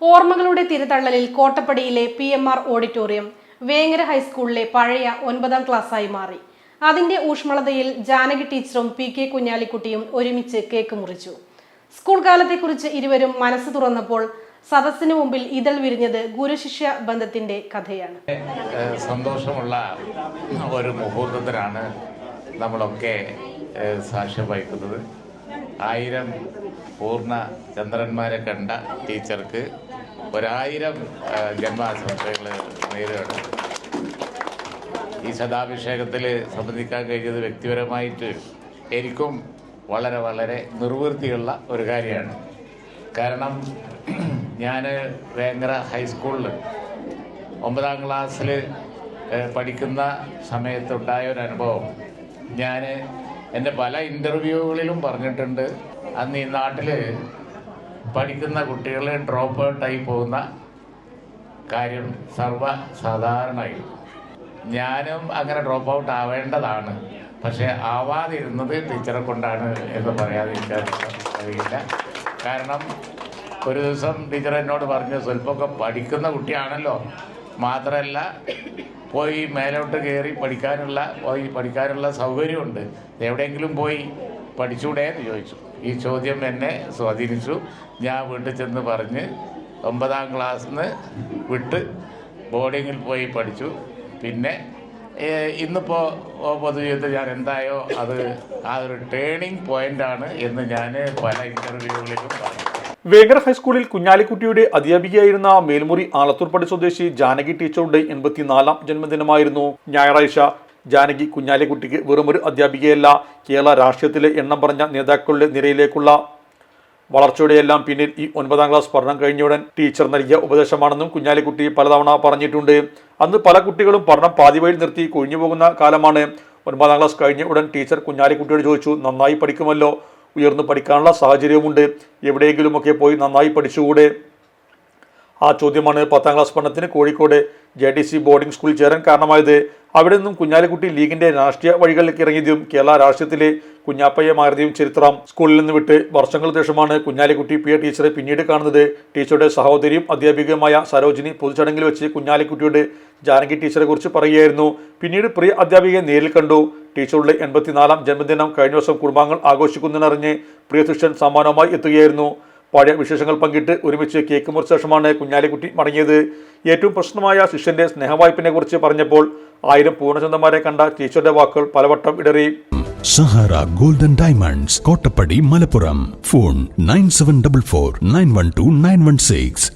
ഓർമ്മകളുടെ തിരതള്ളലിൽ കോട്ടപ്പടിയിലെ PMR auditorium Vengara ഹൈസ്കൂളിലെ പഴയ 9ാം ക്ലാസ്സായി മാറി. അതിന്റെ ഊഷ്മളതയിൽ ജാനകി ടീച്ചറും PK കുഞ്ഞാലിക്കുട്ടിയും ഒരുമിച്ച് കേക്ക് മുറിച്ചു. സ്കൂൾ കാലത്തെക്കുറിച്ച് ഇരുവരും മനസ്സ് തുറന്നപ്പോൾ സദസ്സിന് മുമ്പിൽ ഇതൾ വിരിഞ്ഞത് ഗുരുശിഷ്യ ബന്ധത്തിന്റെ കഥയാണ്. സന്തോഷമുള്ള ഒരു മുഹൂർത്തത്തിനാണ് നമ്മളൊക്കെ സാക്ഷ്യം വഹിക്കുന്നത്. 1000 പൂർണ്ണ ചന്ദ്രന്മാരെ കണ്ട ടീച്ചർക്ക് 1000 ജന്മാശംസകൾ നേരുകയാണ്. ഈ ശതാഭിഷേകത്തിൽ സംബന്ധിക്കാൻ കഴിഞ്ഞത് വ്യക്തിപരമായിട്ട് എനിക്കും വളരെ നിർവൃത്തിയുള്ള ഒരു കാര്യമാണ്. കാരണം ഞാൻ വേങ്ങര ഹൈസ്കൂളിൽ 9ാം ക്ലാസ്സിൽ പഠിക്കുന്ന സമയത്തുണ്ടായ ഒരു അനുഭവം ഞാൻ എൻ്റെ പല ഇൻ്റർവ്യൂകളിലും പറഞ്ഞിട്ടുണ്ട്. അന്ന് ഈ നാട്ടിൽ പഠിക്കുന്ന കുട്ടികൾ ഡ്രോപ്പ് ഔട്ടായി പോകുന്ന കാര്യം സർവ്വസാധാരണമായി. ഞാനും അങ്ങനെ ഡ്രോപ്പ് ഔട്ട് ആവേണ്ടതാണ്, പക്ഷേ ആവാതിരുന്നത് ടീച്ചറെ കൊണ്ടാണ് എന്ന് പറയാതിരിക്കാൻ കഴിയില്ല. കാരണം ഒരു ദിവസം ടീച്ചർ എന്നോട് പറഞ്ഞു, സ്വല്പമൊക്കെ പഠിക്കുന്ന കുട്ടിയാണല്ലോ, മാത്രമല്ല പോയി മേലോട്ട് കയറി പഠിക്കാനുള്ള സൗകര്യമുണ്ട്, എവിടെയെങ്കിലും പോയി പഠിച്ചൂടെ എന്ന് ചോദിച്ചു. ഈ ചോദ്യം എന്നെ സ്വാധീനിച്ചു. ഞാൻ വീട്ടിൽ ചെന്ന് പറഞ്ഞ് 9ാം ക്ലാസ്സിൽ നിന്ന് വിട്ട് ബോർഡിങ്ങിൽ പോയി പഠിച്ചു. പിന്നെ ഇന്നിപ്പോൾ പൊതുജീവിതത്തിൽ ഞാൻ എന്തായോ അത് ആ ഒരു ടേണിംഗ് പോയിൻ്റാണ് എന്ന് ഞാൻ പല ഇൻ്റർവ്യൂകളിലും പറഞ്ഞു. വേങ്ങര ഹൈസ്കൂളിൽ കുഞ്ഞാലിക്കുട്ടിയുടെ അധ്യാപികയായിരുന്ന മേൽമുറി ആലത്തൂർപ്പടി സ്വദേശി ജാനകി ടീച്ചറുടെ 84ാം ജന്മദിനമായിരുന്നു ഞായറാഴ്ച. ജാനകി കുഞ്ഞാലിക്കുട്ടിക്ക് വെറുമൊരു അധ്യാപികയല്ല, കേരള രാഷ്ട്രീയത്തിലെ എണ്ണം പറഞ്ഞ നേതാക്കളുടെ നിരയിലേക്കുള്ള വളർച്ചയുടെയെല്ലാം പിന്നിൽ ഈ 9ാം ക്ലാസ് പഠനം കഴിഞ്ഞുടൻ ടീച്ചർ നൽകിയ ഉപദേശമാണെന്നും കുഞ്ഞാലിക്കുട്ടി പലതവണ പറഞ്ഞിട്ടുണ്ട്. അന്ന് പല കുട്ടികളും പഠനം പാതിവഴിയിൽ നിർത്തി കൊഴിഞ്ഞു പോകുന്ന കാലമാണ്. 9ാം ക്ലാസ് കഴിഞ്ഞ ഉടൻ ടീച്ചർ കുഞ്ഞാലിക്കുട്ടിയോട് ചോദിച്ചു, നന്നായി പഠിക്കുമല്ലോ, ഉയർന്നു പഠിക്കാനുള്ള സാഹചര്യമുണ്ട്, എവിടെയെങ്കിലുമൊക്കെ പോയി നന്നായി പഠിച്ചുകൂടെ? ആ ചോദ്യമാണ് 10ാം ക്ലാസ് പഠനത്തിന് കോഴിക്കോട് JTC ബോർഡിംഗ് സ്കൂളിൽ ചേരാൻ കാരണമായത്. അവിടെ നിന്നും കുഞ്ഞാലിക്കുട്ടി ലീഗിന്റെ രാഷ്ട്രീയ വഴികളിലേക്ക് ഇറങ്ങിയതും കേരള രാഷ്ട്രീയത്തിലെ കുഞ്ഞാപ്പയെ മാറിയതും ചരിത്രം. സ്കൂളിൽ നിന്ന് വിട്ട് വർഷങ്ങൾക്ക് ശേഷമാണ് കുഞ്ഞാലിക്കുട്ടി PA ടീച്ചറെ പിന്നീട് കാണുന്നത്. ടീച്ചറുടെ സഹോദരിയും അധ്യാപികയുമായ സരോജിനി പൊതുചടങ്ങിൽ വെച്ച് കുഞ്ഞാലിക്കുട്ടിയുടെ ജാനകി ടീച്ചറെ കുറിച്ച് പറയുകയായിരുന്നു. പിന്നീട് പ്രിയ അധ്യാപികയെ നേരിൽ കണ്ടു. ടീച്ചറുടെ 84ാം ജന്മദിനം കഴിഞ്ഞ ദിവസം കുടുംബാംഗങ്ങൾ ആഘോഷിക്കുന്നതിനറിഞ്ഞ് പ്രിയ ശിഷ്യൻ സമ്മാനവുമായി എത്തുകയായിരുന്നു. പഴയ വിശേഷങ്ങൾ പങ്കിട്ട് ഒരുമിച്ച് കേക്ക് മുറിച്ച ശേഷമാണ് കുഞ്ഞാലിക്കുട്ടി മടങ്ങിയത്. ഏറ്റവും പ്രശ്നമായ ശിഷ്യന്റെ സ്നേഹവായ്പിനെ കുറിച്ച് പറഞ്ഞപ്പോൾ 1000 പൂർണ്ണചന്ദ്രന്മാരെ കണ്ട ടീച്ചറുടെ വാക്കുകൾ പലവട്ടം ഇടറി. Sahara golden diamonds, Kottappadi, Malappuram. Phone 9744 912 916.